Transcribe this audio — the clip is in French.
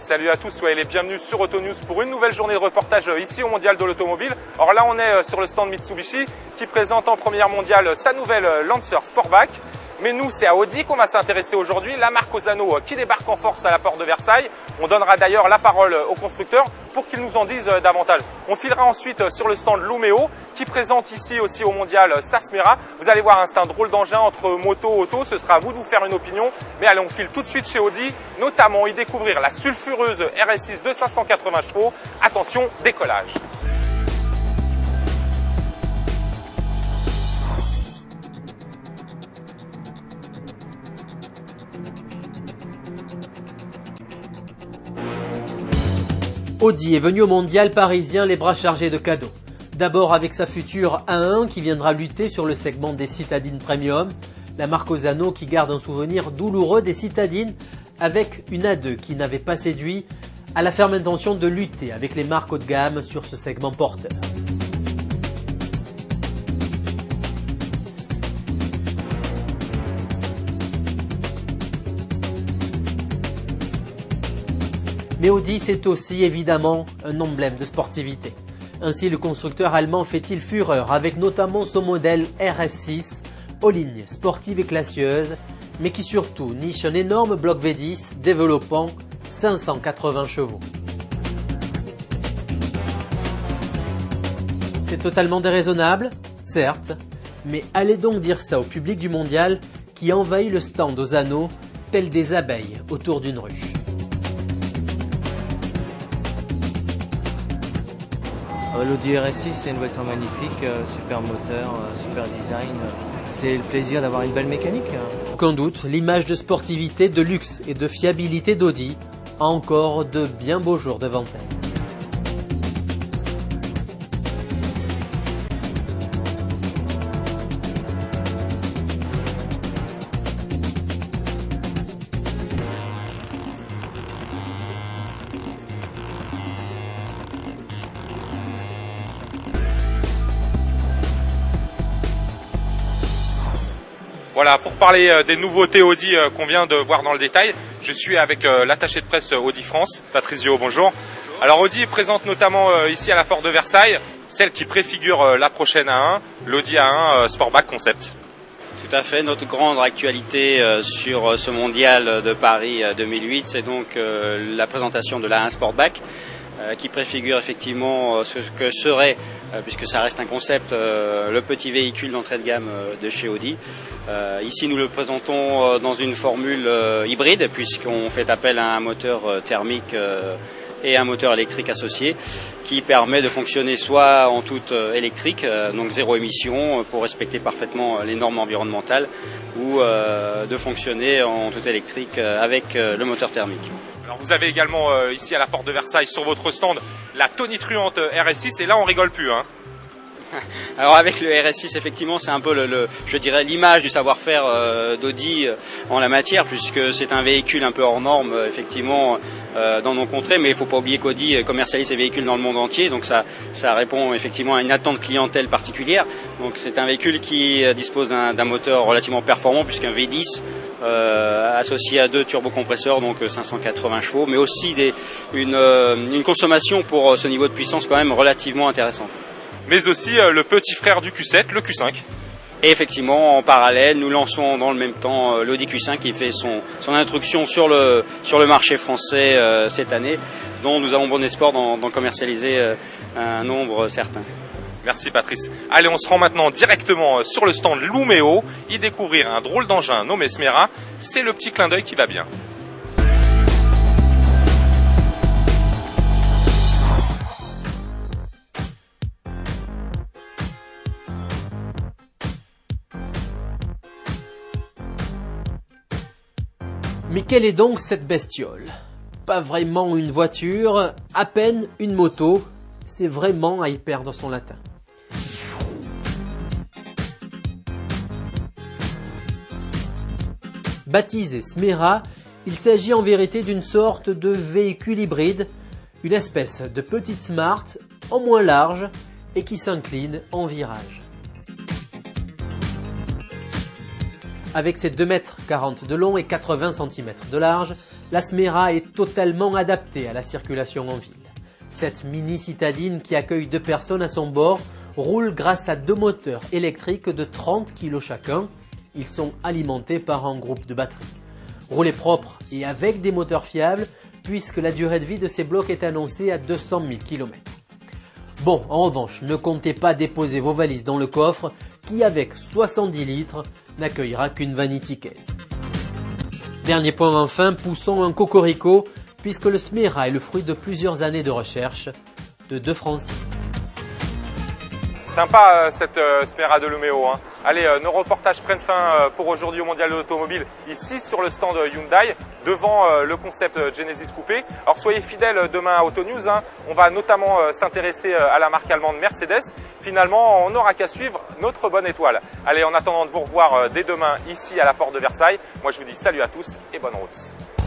Salut à tous, soyez les bienvenus sur Autonews pour une nouvelle journée de reportage ici au Mondial de l'Automobile. Alors là, on est sur le stand Mitsubishi qui présente en première mondiale sa nouvelle Lancer Sportback. Mais nous, c'est à Audi qu'on va s'intéresser aujourd'hui, la marque Ozzano qui débarque en force à la porte de Versailles. On donnera d'ailleurs la parole au constructeur pour qu'il nous en dise davantage. On filera ensuite sur le stand Lumeo qui présente ici aussi au mondial sa Smera. Vous allez voir, c'est un drôle d'engin entre moto, auto, ce sera à vous de vous faire une opinion. Mais allez, on file tout de suite chez Audi, notamment y découvrir la sulfureuse RS6 de 580 chevaux. Attention, décollage. Audi est venu au mondial parisien les bras chargés de cadeaux. D'abord avec sa future A1 qui viendra lutter sur le segment des citadines premium. La marque Ozzano qui garde un souvenir douloureux des citadines avec une A2 qui n'avait pas séduit, a la ferme intention de lutter avec les marques haut de gamme sur ce segment porteur. Mais Audi, c'est aussi évidemment un emblème de sportivité. Ainsi, le constructeur allemand fait-il fureur avec notamment son modèle RS6, aux lignes sportives et classieuses, mais qui surtout niche un énorme bloc V10 développant 580 chevaux. C'est totalement déraisonnable, certes, mais allez donc dire ça au public du mondial qui envahit le stand Ozzano tel des abeilles autour d'une ruche. L'Audi RS6, c'est une voiture magnifique, super moteur, super design. C'est le plaisir d'avoir une belle mécanique. Aucun doute, l'image de sportivité, de luxe et de fiabilité d'Audi a encore de bien beaux jours devant elle. Voilà, pour parler des nouveautés Audi qu'on vient de voir dans le détail, je suis avec l'attaché de presse Audi France, Patrice Giraud, bonjour. Alors Audi présente notamment ici à la porte de Versailles, celle qui préfigure la prochaine A1, l'Audi A1 Sportback Concept. Tout à fait, notre grande actualité sur ce mondial de Paris 2008, c'est donc la présentation de la A1 Sportback. Qui préfigure effectivement ce que serait, puisque ça reste un concept, le petit véhicule d'entrée de gamme de chez Audi. Ici nous le présentons dans une formule hybride, puisqu'on fait appel à un moteur thermique et un moteur électrique associé, qui permet de fonctionner soit en toute électrique, donc zéro émission pour respecter parfaitement les normes environnementales, ou de fonctionner en toute électrique avec le moteur thermique. Alors vous avez également ici à la porte de Versailles sur votre stand la tonitruante RS6 et là on rigole plus hein. Alors avec le RS6 effectivement c'est un peu je dirais l'image du savoir-faire d'Audi en la matière, puisque c'est un véhicule un peu hors norme effectivement dans nos contrées, mais il ne faut pas oublier qu'Audi commercialise ses véhicules dans le monde entier, donc ça répond effectivement à une attente clientèle particulière. Donc c'est un véhicule qui dispose d'un moteur relativement performant, puisqu'un V10 associé à 2 turbocompresseurs, donc 580 chevaux, mais aussi une consommation pour ce niveau de puissance quand même relativement intéressante. Mais aussi le petit frère du Q7, le Q5. Et effectivement, en parallèle, nous lançons dans le même temps l'Audi Q5 qui fait son introduction sur le marché français cette année, dont nous avons bon espoir d'en commercialiser un nombre certain. Merci Patrice. Allez, on se rend maintenant directement sur le stand Lumeo, y découvrir un drôle d'engin nommé Smera. C'est le petit clin d'œil qui va bien. Mais quelle est donc cette bestiole? Pas vraiment une voiture, à peine une moto, c'est vraiment à y perdre son latin. Baptisé Smera, il s'agit en vérité d'une sorte de véhicule hybride, une espèce de petite Smart en moins large et qui s'incline en virage. Avec ses 2,40 m de long et 80 cm de large, La Smera est totalement adaptée à la circulation en ville. Cette mini citadine qui accueille 2 personnes à son bord roule grâce à 2 moteurs électriques de 30 kg chacun. Ils sont alimentés par un groupe de batteries. Rouler propre et avec des moteurs fiables puisque la durée de vie de ces blocs est annoncée à 200 000 km. Bon, en revanche, ne comptez pas déposer vos valises dans le coffre qui, avec 70 litres, n'accueillera qu'une vanity case. Dernier point enfin, poussons un cocorico puisque le Smera est le fruit de plusieurs années de recherche de 2 Français. Sympa cette Smera de Lumeo. Hein. Allez, nos reportages prennent fin pour aujourd'hui au Mondial de l'Automobile, ici sur le stand Hyundai, devant le concept Genesis Coupé. Alors soyez fidèles demain à Auto News, hein. On va notamment s'intéresser à la marque allemande Mercedes. Finalement, on n'aura qu'à suivre notre bonne étoile. Allez, en attendant de vous revoir dès demain ici à la porte de Versailles, moi je vous dis salut à tous et bonne route.